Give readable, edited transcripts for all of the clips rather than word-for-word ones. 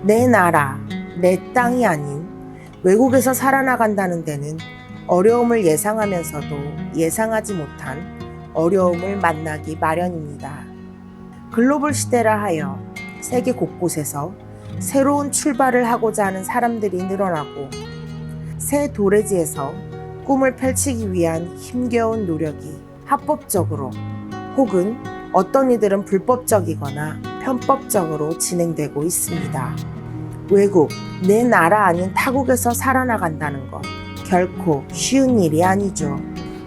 내 나라, 내 땅이 아닌 외국에서 살아나간다는 데는 어려움을 예상하면서도 예상하지 못한 어려움을 만나기 마련입니다. 글로벌 시대라 하여 세계 곳곳에서 새로운 출발을 하고자 하는 사람들이 늘어나고 새 도래지에서 꿈을 펼치기 위한 힘겨운 노력이 합법적으로 혹은 어떤 이들은 불법적이거나 편법적으로 진행되고 있습니다. 외국, 내 나라 아닌 타국에서 살아나간다는 것 결코 쉬운 일이 아니죠.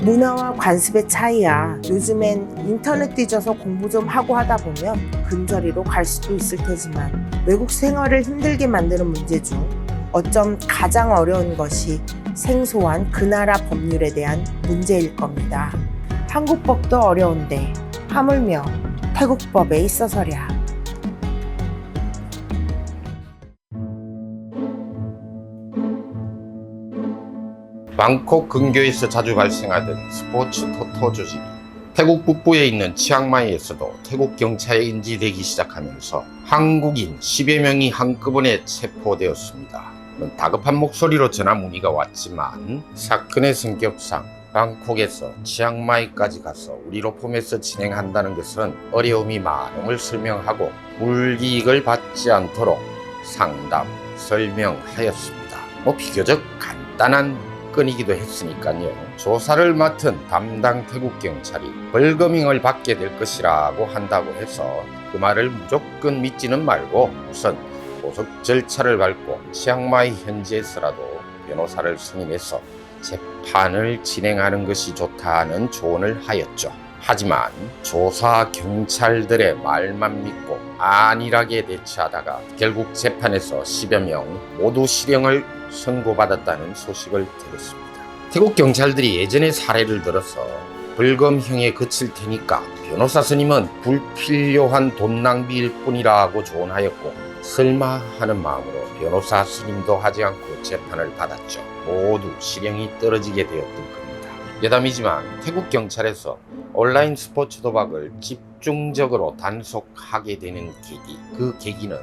문화와 관습의 차이야 요즘엔 인터넷 뒤져서 공부 좀 하고 하다 보면 근저리로 갈 수도 있을 테지만 외국 생활을 힘들게 만드는 문제 중 어쩜 가장 어려운 것이 생소한 그 나라 법률에 대한 문제일 겁니다. 한국법도 어려운데 하물며 태국법에 있어서랴. 방콕 근교에서 자주 발생하던 스포츠 토토 조직이 태국 북부에 있는 치앙마이에서도 태국 경찰에 인지되기 시작하면서 한국인 10여 명이 한꺼번에 체포되었습니다. 다급한 목소리로 전화 문의가 왔지만 사건의 성격상 방콕에서 치앙마이까지 가서 우리로 포함해서 진행한다는 것은 어려움이 많음을 설명하고 물이익을 받지 않도록 상담, 설명하였습니다. 비교적 간단한 건이기도 했으니까요. 조사를 맡은 담당 태국 경찰이 벌금형을 받게 될 것이라고 한다고 해서 그 말을 무조건 믿지는 말고 우선 고속 절차를 밟고 치앙마이 현지에서라도 변호사를 선임해서 재판을 진행하는 것이 좋다는 조언을 하였죠. 하지만 조사 경찰들의 말만 믿고 안일하게 대처하다가 결국 재판에서 10여 명 모두 실형을 선고받았다는 소식을 들었습니다. 태국 경찰들이 예전의 사례를 들어서 벌금형에 그칠 테니까 변호사 선임은 불필요한 돈 낭비일 뿐이라고 조언하였고 설마 하는 마음으로 변호사 선임도 하지 않고 재판을 받았죠. 모두 실형이 떨어지게 되었던 겁니다. 여담이지만 태국 경찰에서 온라인 스포츠 도박을 집중적으로 단속하게 되는 계기, 그 계기는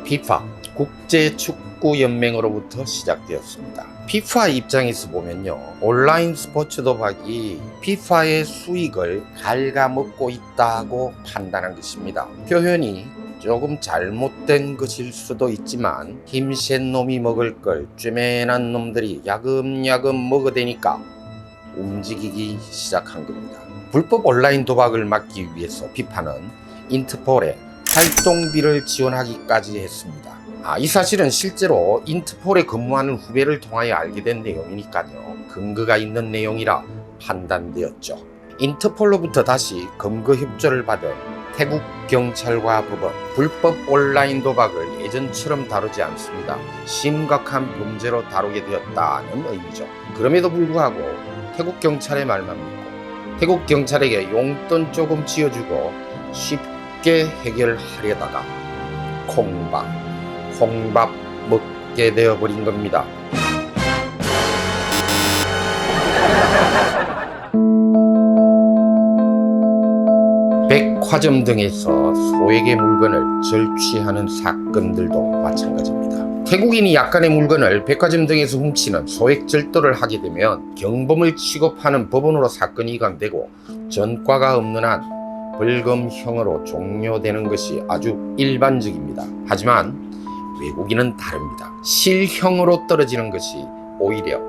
FIFA 국제축구연맹으로부터 시작되었습니다. FIFA 입장에서 보면요, 온라인 스포츠 도박이 FIFA의 수익을 갉아먹고 있다고 판단한 것입니다. 표현이 조금 잘못된 것일 수도 있지만 힘센 놈이 먹을 걸 쬐맨한 놈들이 야금야금 먹어대니까 움직이기 시작한 겁니다. 불법 온라인 도박을 막기 위해서 FIFA는 인터폴에 활동비를 지원하기까지 했습니다. 이 사실은 실제로 인터폴에 근무하는 후배를 통하여 알게 된 내용이니까요. 근거가 있는 내용이라 판단되었죠. 인터폴로부터 다시 검거 협조를 받은 태국 경찰과 법원, 불법 온라인 도박을 예전처럼 다루지 않습니다. 심각한 범죄로 다루게 되었다는 의미죠. 그럼에도 불구하고 태국 경찰의 말만 믿고 태국 경찰에게 용돈 조금 쥐어주고 쉽게 해결하려다가 콩밥 먹게 되어버린 겁니다. 백화점 등에서 소액의 물건을 절취하는 사건들도 마찬가지입니다. 태국인이 약간의 물건을 백화점 등에서 훔치는 소액 절도를 하게 되면 경범을 취급하는 법원으로 사건이 이관되고 전과가 없는 한 벌금형으로 종료되는 것이 아주 일반적입니다. 하지만 외국인은 다릅니다. 실형으로 떨어지는 것이 오히려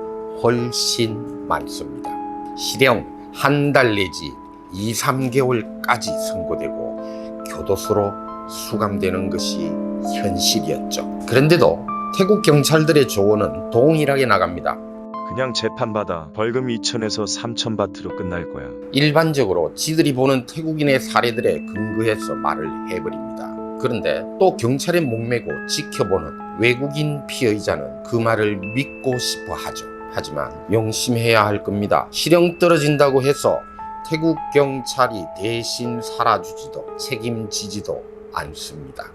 훨씬 많습니다. 실형 한 달 내지 2, 3개월까지 선고되고 교도소로 수감되는 것이 현실이었죠. 그런데도 태국 경찰들의 조언은 동일하게 나갑니다. 그냥 재판받아 벌금 2,000에서 3,000바트로 끝날 거야. 일반적으로 지들이 보는 태국인의 사례들에 근거해서 말을 해버립니다. 그런데 또 경찰에 목매고 지켜보는 외국인 피해자는 그 말을 믿고 싶어 하죠. 하지만 명심해야 할 겁니다. 실형 떨어진다고 해서 태국 경찰이 대신 살아주지도 책임지지도 않습니다.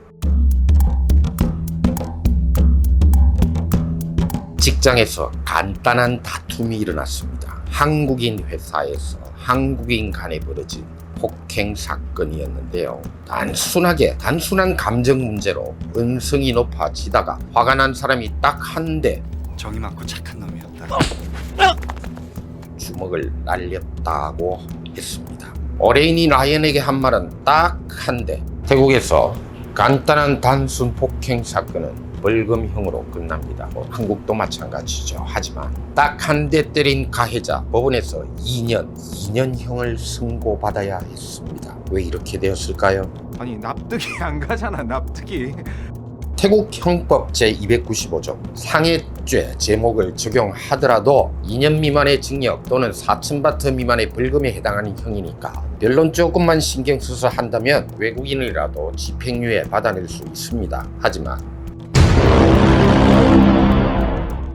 직장에서 간단한 다툼이 일어났습니다. 한국인 회사에서 한국인 간에 벌어진 폭행 사건이었는데요. 단순한 감정 문제로 은성이 높아지다가 화가 난 사람이 딱 한 대 정이 많고 착한 놈이었다. 주먹을 날렸다고 했습니다. 어레인이 라이언에게 한 말은 딱 한 대. 태국에서 간단한 단순 폭행 사건은 벌금형으로 끝납니다. 한국도 마찬가지죠. 하지만 딱 한 대 때린 가해자 법원에서 2년형을 선고받아야 했습니다. 왜 이렇게 되었을까요? 아니 납득이 안 가잖아 납득이. 태국 형법 제295조 상해죄 제목을 적용하더라도 2년 미만의 징역 또는 4,000바트 미만의 벌금에 해당하는 형이니까 변론 조금만 신경 써서 한다면 외국인이라도 집행유예 받아낼 수 있습니다. 하지만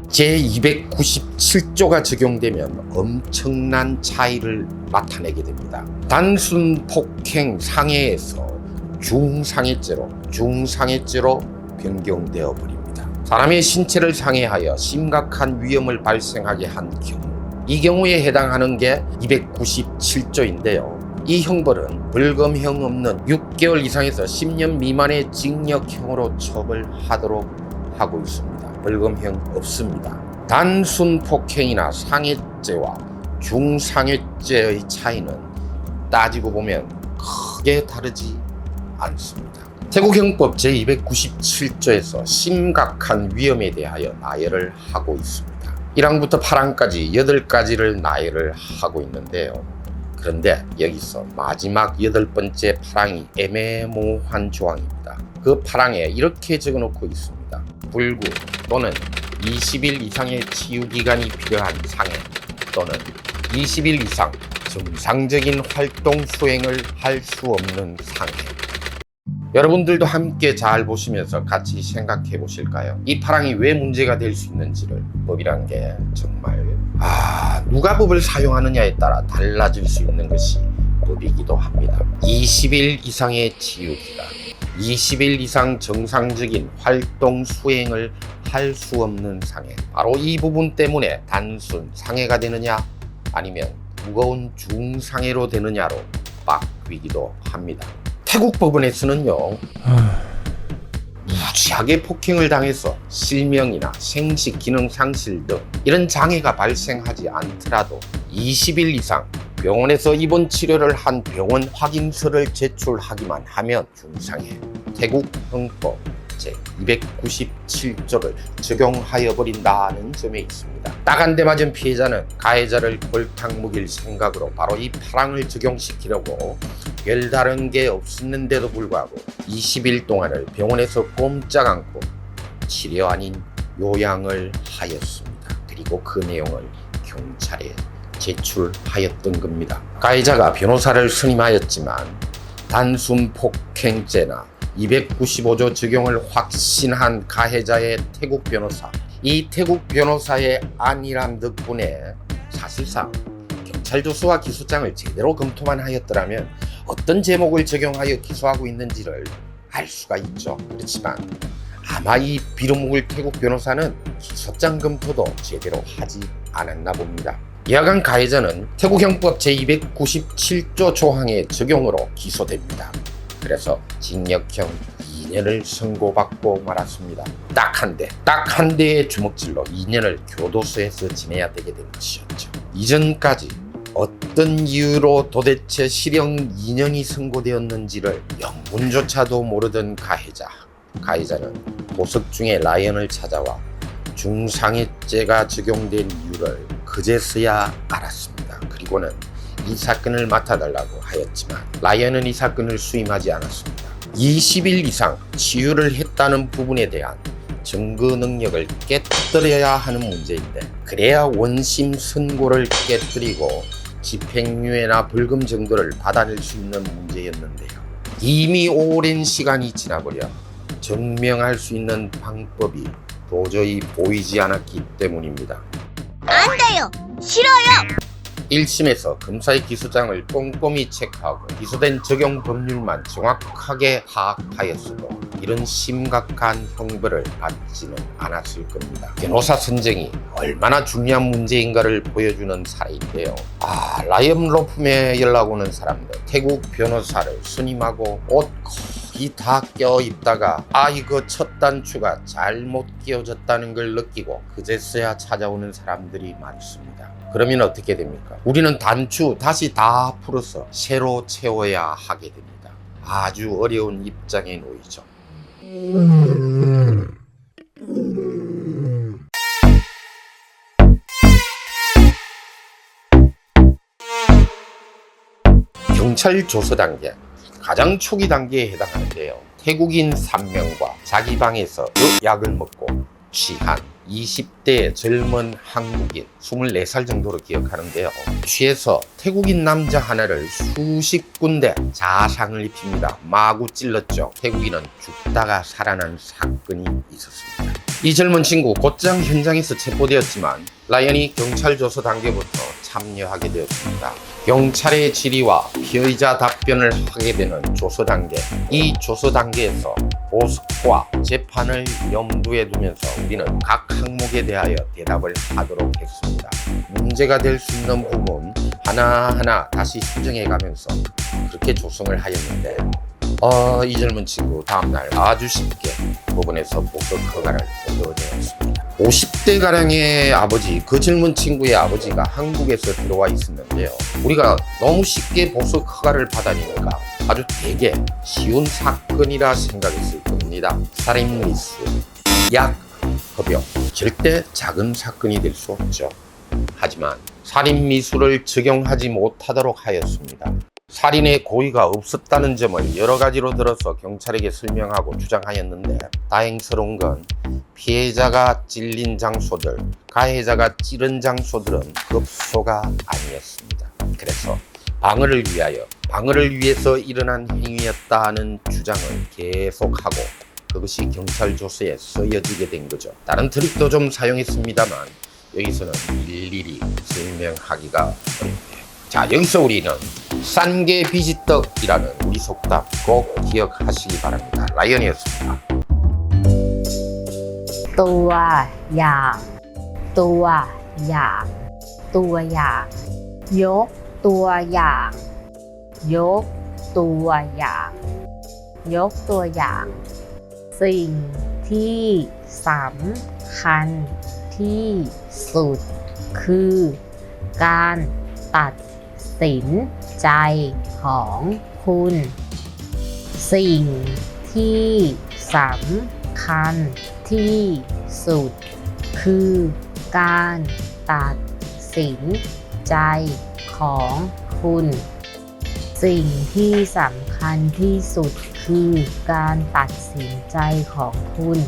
제297조가 적용되면 엄청난 차이를 나타내게 됩니다. 단순 폭행 상해에서 중상해죄로 변경되어 버립니다. 사람의 신체를 상해하여 심각한 위험을 발생하게 한 경우, 이 경우에 해당하는 게 297조인데요. 이 형벌은 벌금형 없는 6개월 이상에서 10년 미만의 징역형으로 처벌하도록 하고 있습니다. 벌금형 없습니다. 단순 폭행이나 상해죄와 중상해죄의 차이는 따지고 보면 크게 다르지 않습니다. 태국 형법 제297조에서 심각한 위험에 대하여 나열을 하고 있습니다. 1항부터 8항까지 8가지를 나열을 하고 있는데요. 그런데 여기서 마지막 8번째 8항이 애매모호한 조항입니다. 그 8항에 이렇게 적어놓고 있습니다. 불구 또는 20일 이상의 치유기간이 필요한 상해 또는 20일 이상 정상적인 활동 수행을 할 수 없는 상해. 여러분들도 함께 잘 보시면서 같이 생각해 보실까요? 이 8항이 왜 문제가 될 수 있는지를. 법이란 게 정말 누가 법을 사용하느냐에 따라 달라질 수 있는 것이 법이기도 합니다. 20일 이상의 치유기간, 20일 이상 정상적인 활동 수행을 할 수 없는 상해. 바로 이 부분 때문에 단순 상해가 되느냐 아니면 무거운 중상해로 되느냐로 바뀌기도 합니다. 태국 법원에서는요, 무지하게 폭행을 당해서 실명이나 생식 기능 상실 등 이런 장애가 발생하지 않더라도 20일 이상 병원에서 입원 치료를 한 병원 확인서를 제출하기만 하면 중상해 태국 형법 제297조를 적용하여 버린다는 점에 있습니다. 딱 한 대 맞은 피해자는 가해자를 골탕 먹일 생각으로 바로 이 8항을 적용시키려고 별다른 게 없었는데도 불구하고 20일 동안을 병원에서 꼼짝 않고 치료 아닌 요양을 하였습니다. 그리고 그 내용을 경찰에 제출하였던 겁니다. 가해자가 변호사를 선임하였지만 단순 폭행죄나 295조 적용을 확신한 가해자의 태국 변호사, 이 태국 변호사의 안일함 덕분에 사실상 경찰 조서와 기소장을 제대로 검토만 하였더라면 어떤 제목을 적용하여 기소하고 있는지를 알 수가 있죠. 그렇지만 아마 이 빌어먹을 태국 변호사는 기소장 검토도 제대로 하지 않았나 봅니다. 이하간 가해자는 태국 형법 제297조 조항의 적용으로 기소됩니다. 그래서 징역형 2년을 선고받고 말았습니다. 딱 한 대의 주먹질로 2년을 교도소에서 지내야 되게 된 것이었죠. 이전까지 어떤 이유로 도대체 실형 2년이 선고되었는지를 영문조차도 모르던 가해자는 보석 중에 라이언을 찾아와 중상해죄가 적용된 이유를 그제서야 알았습니다. 그리고는 이 사건을 맡아달라고 하였지만 라이언은 이 사건을 수임하지 않았습니다. 20일 이상 치유를 했다는 부분에 대한 증거 능력을 깨뜨려야 하는 문제인데, 그래야 원심 선고를 깨뜨리고 집행유예나 벌금 정도를 받아낼 수 있는 문제였는데요. 이미 오랜 시간이 지나버려 증명할 수 있는 방법이 도저히 보이지 않았기 때문입니다. 안 돼요! 싫어요! 1심에서 검사의 기소장을 꼼꼼히 체크하고 기소된 적용 법률만 정확하게 파악하였어도 이런 심각한 형벌을 받지는 않았을 겁니다. 변호사 선정이 얼마나 중요한 문제인가를 보여주는 사례인데요. 라이언 로품에 연락 오는 사람들, 태국 변호사를 선임하고 옷 거의 다 껴입다가 이거 첫 단추가 잘못 끼워졌다는 걸 느끼고 그제서야 찾아오는 사람들이 많습니다. 그러면 어떻게 됩니까? 우리는 단추 다시 다 풀어서 새로 채워야 하게 됩니다. 아주 어려운 입장에 놓이죠. 경찰 조서 단계, 가장 초기 단계에 해당하는데요. 태국인 3명과 자기 방에서 약을 먹고 취한 20대의 젊은 한국인 24살 정도로 기억하는데요. 취해서 태국인 남자 하나를 수십 군데 자상을 입힙니다. 마구 찔렀죠. 태국인은 죽다가 살아난 사건이 있었습니다. 이 젊은 친구 곧장 현장에서 체포되었지만 라이언이 경찰 조서 단계부터 참여하게 되었습니다. 경찰의 질의와 피의자 답변을 하게 되는 조서 단계. 이 조서 단계에서 보석과 재판을 염두에 두면서 우리는 각 항목에 대하여 대답을 하도록 했습니다. 문제가 될 수 있는 부분 하나하나 다시 수정해 가면서 그렇게 조성을 하였는데 이 젊은 친구 다음날 아주 쉽게 법원에서 보석 허가를 얻어내었습니다. 50대가량의 아버지, 그 젊은 친구의 아버지가 한국에서 들어와 있었는데요. 우리가 너무 쉽게 보석 허가를 받아내니까 아주 되게 쉬운 사건이라 생각했을 겁니다. 살인 미수, 약 급여, 절대 작은 사건이 될 수 없죠. 하지만 살인 미수를 적용하지 못하도록 하였습니다. 살인의 고의가 없었다는 점을 여러 가지로 들어서 경찰에게 설명하고 주장하였는데 다행스러운 건 피해자가 찔린 장소들, 가해자가 찌른 장소들은 급소가 아니었습니다. 그래서 방어를 위해서 일어난 행위였다는 주장을 계속하고 그것이 경찰 조서에 쓰여지게 된 거죠. 다른 트릭도 좀 사용했습니다만 여기서는 일일이 설명하기가 어렵네요. 자, 여기서 우리는 싼게 비지떡이라는 우리 속담 꼭 기억하시기 바랍니다. 라이언이었습니다. ตัวอย่างตัวอย่างตัวอย่างยกตัวอย่างยกตัวอย่างยกตัวอย่างสิ่งที่สำคัญที่สุดคือการตัดสินใจของคุณสิ่งที่สำคัญที่สุดคือการตัดสินใจของคุณสิ่งที่สำคัญที่สุดคือการตัดสินใจของคุณ